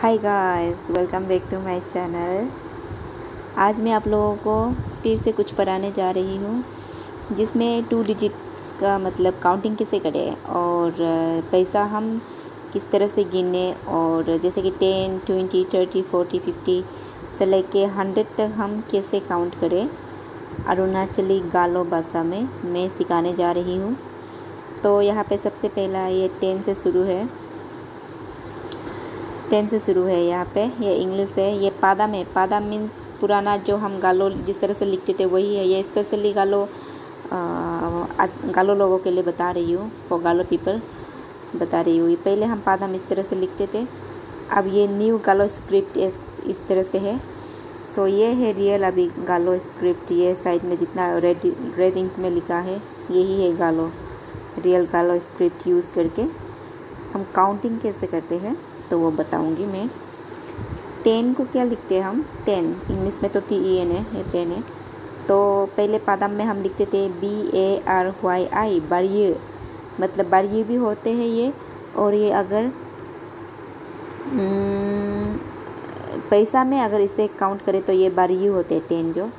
Hi guys, welcome back to my channel. आज मैं आप लोगों को फिर से कुछ पढ़ाने जा रही हूँ जिसमें 2 डिजिट्स का मतलब काउंटिंग कैसे करें और पैसा हम किस तरह से गिने और जैसे कि 10, 20, 30, 40, 50 से लेके 100 तक हम कैसे काउंट करें अरुणाचली गालो भाषा में मैं सिखाने जा रही हूँ। तो यहाँ पे सबसे पहला ये 10 से शुरू है। 10 से शुरू है। यहाँ पे ये इंग्लिश है। ये पादाम है। पादाम मीन्स पुराना जो हम गालो जिस तरह से लिखते थे वही है। ये स्पेशली गालो लोगों के लिए बता रही हूँ, फॉर गालो पीपल बता रही हूँ। ये पहले हम पादाम इस तरह से लिखते थे, अब ये न्यू गालो स्क्रिप्ट इस तरह से है। सो ये है रियल अभी गालो स्क्रिप्ट। ये साइड में जितना रेड इंक में लिखा है यही है गालो, रियल गालो स्क्रिप्ट यूज़ करके हम काउंटिंग कैसे करते हैं तो वो बताऊंगी मैं। 10 को क्या लिखते हैं हम, 10 इंग्लिश में तो TEN है, ये 10 है। तो पहले पादाम में हम लिखते थे BARYI, बारिये, मतलब बारिये भी होते हैं ये। और ये अगर पैसा में अगर इसे काउंट करें तो ये बारिये होते हैं 10 जो।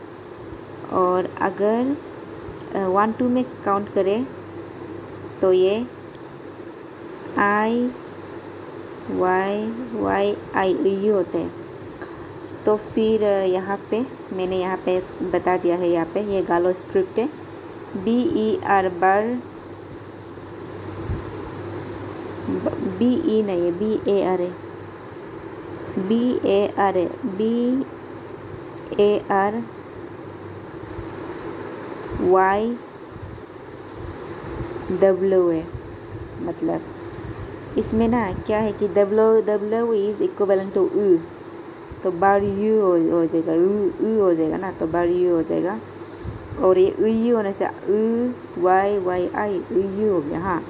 और अगर 1, 2 में काउंट करें तो ये YYI ये होते हैं। तो फिर यहाँ पे मैंने यहाँ पे बता दिया है। यहाँ पे ये गालो स्क्रिप्ट है। BER बर, BE नहीं है, BAR है, BAR है, BARYW है। मतलब इसमें ना क्या है कि W इज़ इक्वलेंट टू उ, तो बार यू हो जाएगा, उ हो जाएगा ना, तो बार यू हो जाएगा। और ये यू होने से YYI यू हो गया। हाँ,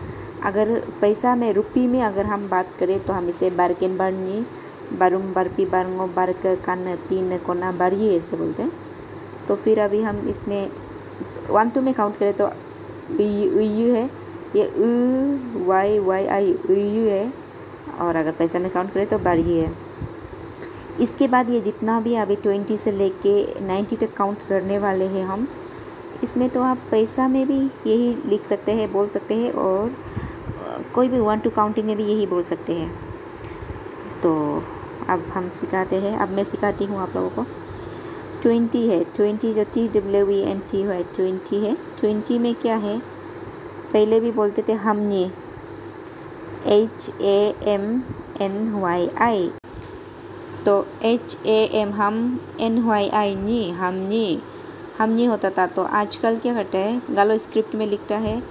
अगर पैसा में रुपी में अगर हम बात करें तो हम इसे बारकेन बारनी, बारुम बारपी बारंगो बारक कान पीन कोना बारिये ऐसे बोलते हैं। तो फिर अभी हम इसमें 1, 2 में काउंट करें तो यू है, ये YYI यू है। और अगर पैसा में काउंट करें तो बारिये है। इसके बाद ये जितना भी अभी 20 से लेके 90 तक काउंट करने वाले हैं हम, इसमें तो आप पैसा में भी यही लिख सकते हैं, बोल सकते हैं, और कोई भी 1 to काउंटिंग में भी यही बोल सकते हैं। तो अब हम सिखाते हैं। अब मैं सिखाती हूँ आप लोगों को। 20 है, 20 जो TWENT है, 20 है। 20 में क्या है, पहले भी बोलते थे हमने, HAMNYI, तो HAM हम, NYI नी, हमनी होता था। तो आजकल क्या करता है, गालो स्क्रिप्ट में लिखता है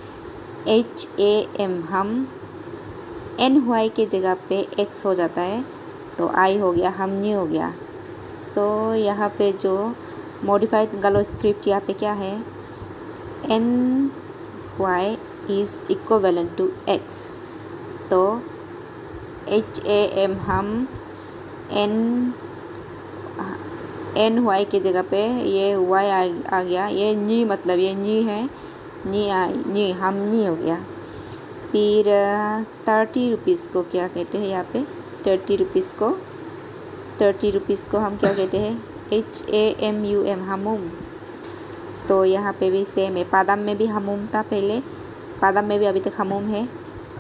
HAM हम, NY के जगह पे X हो जाता है, तो I हो गया, हमनी हो गया। सो यहाँ पे जो मॉडिफाइड गालो स्क्रिप्ट यहाँ पे क्या है, NY is equivalent to X, तो HAM हम, NY के जगह पे ये Y आ गया। ये नी, मतलब ये नी है, नी हमनी हो गया। फिर 30 रुपीज़ को क्या कहते हैं यहाँ पे, 30 रुपीज़ को हम क्या कहते हैं, HAMUM, हमूम। तो यहाँ पे भी सेम है। पादाम में भी हमूम था पहले, पादाम में भी अभी तक हमूम है,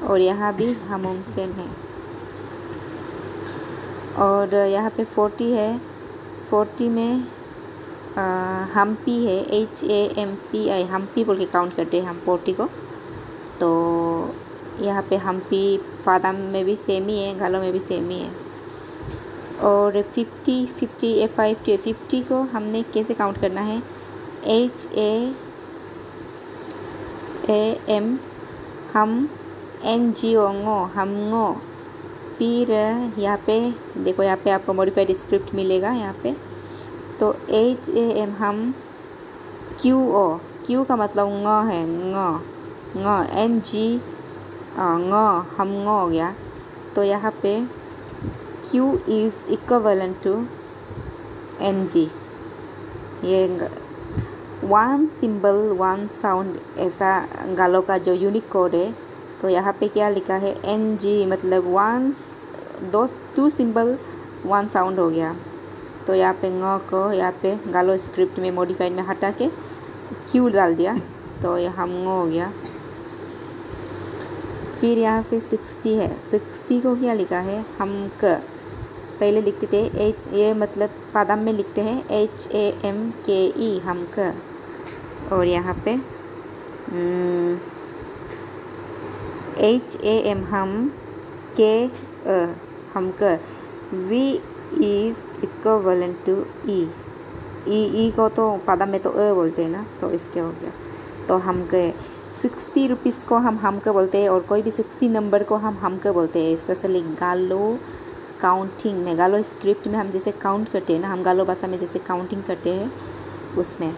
और यहाँ भी हमूम सेम है। और यहाँ पे 40 है। 40 में हम्पी है, HAMPI, हम्पी बोल के काउंट करते हैं हम 40 को। तो यहाँ पे हम्पी पादाम में भी सेम ही है, गालों में भी सेम ही है। और 50 को हमने कैसे काउंट करना है, HAM हम, NGO ngो, हम ngो। फिर यहाँ पे देखो, यहाँ पे आपको मॉडिफाइड स्क्रिप्ट मिलेगा यहाँ पे। तो HAM हम, Q का मतलब ngो है, ngो NG ngो, हम ngो हो गया। तो यहाँ पे Q is equivalent to NG। ये 1 सिंबल 1 साउंड ऐसा गालो का जो यूनिक कोड है। तो यहाँ पे क्या लिखा है, NG मतलब 2 सिंबल 1 साउंड हो गया। तो यहाँ पे ङ को यहाँ पे गालो स्क्रिप्ट में मॉडिफाइड में हटा के क्यू डाल दिया, तो ये हम ङ हो गया। फिर यहाँ पे 60 है, 60 को क्या लिखा है, हम क पहले लिखते थे ये मतलब पादम में लिखते हैं HAMKE हम क, और यहाँ पे HAM हम के हम क, V इज़ इक्वलेंट टू ई को तो पादम में तो बोलते हैं ना, तो इसके हो गया। तो हम के 60 रुपीज़ को हम क बोलते हैं, और कोई भी 60 नंबर को हम क बोलते हैं, स्पेशली गालो काउंटिंग में, गालो स्क्रिप्ट में हम जैसे काउंट करते हैं ना, हम गालो भाषा में जैसे काउंटिंग करते हैं उसमें।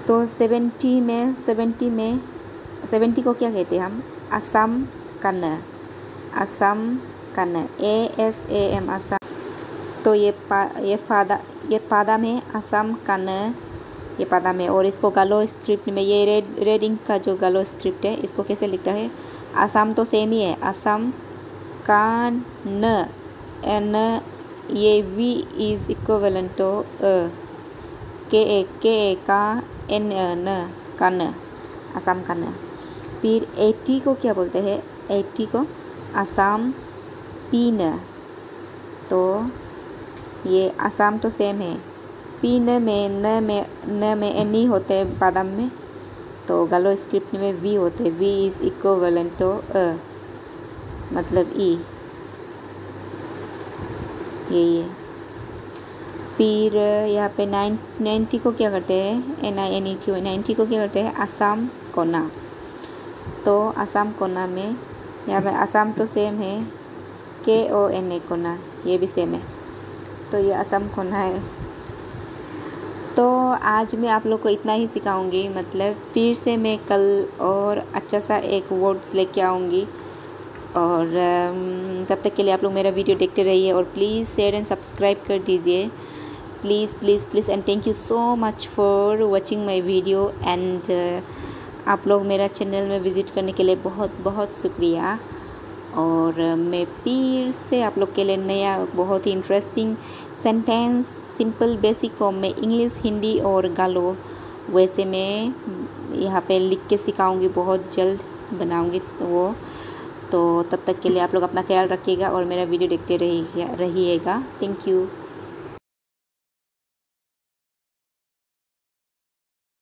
तो 70 को क्या कहते हैं हम, असम कन्न, असम कन्न, ASAM असम। तो ये पादा में असम कन्न, ये पादा में, और इसको गालो स्क्रिप्ट में ये रेडिंग का जो गालो स्क्रिप्ट है इसको कैसे लिखता है, असम तो सेम ही है, असम कान न, ये V इज़ इक्वलेंट टू के का N न कन, असम कन। फिर 80 को क्या बोलते हैं, 80 को असम पीन, तो ये असम तो सेम है, पीन में न में N होते हैं पादम में, तो गालो स्क्रिप्ट में V होते हैं, V इज़ इक्वलेंट टू मतलब E, यही है। फिर यहाँ पे 90 को क्या करते हैं, NINET 90 को क्या करते हैं, असम कोना। तो असम कोना में यहाँ पे असम तो सेम है, KONA कोना, ये भी सेम है, तो ये असम कोना है। तो आज मैं आप लोग को इतना ही सिखाऊंगी, मतलब फिर से मैं कल और अच्छा सा एक वर्ड्स लेके आऊँगी, और तब तक के लिए आप लोग मेरा वीडियो देखते रहिए, और प्लीज़ शेयर एंड सब्सक्राइब कर दीजिए, please please please. And thank you so much for watching my video, and आप लोग मेरा चैनल में विज़िट करने के लिए बहुत बहुत शुक्रिया। और मैं फिर से आप लोग के लिए नया बहुत ही interesting sentence simple basic form में इंग्लिश, हिंदी और गालो वैसे मैं यहाँ पे लिख के सिखाऊंगी, बहुत जल्द बनाऊंगी वो। तो तब तक के लिए आप लोग अपना ख्याल रखिएगा और मेरा वीडियो देखते रहिएगा। Thank you.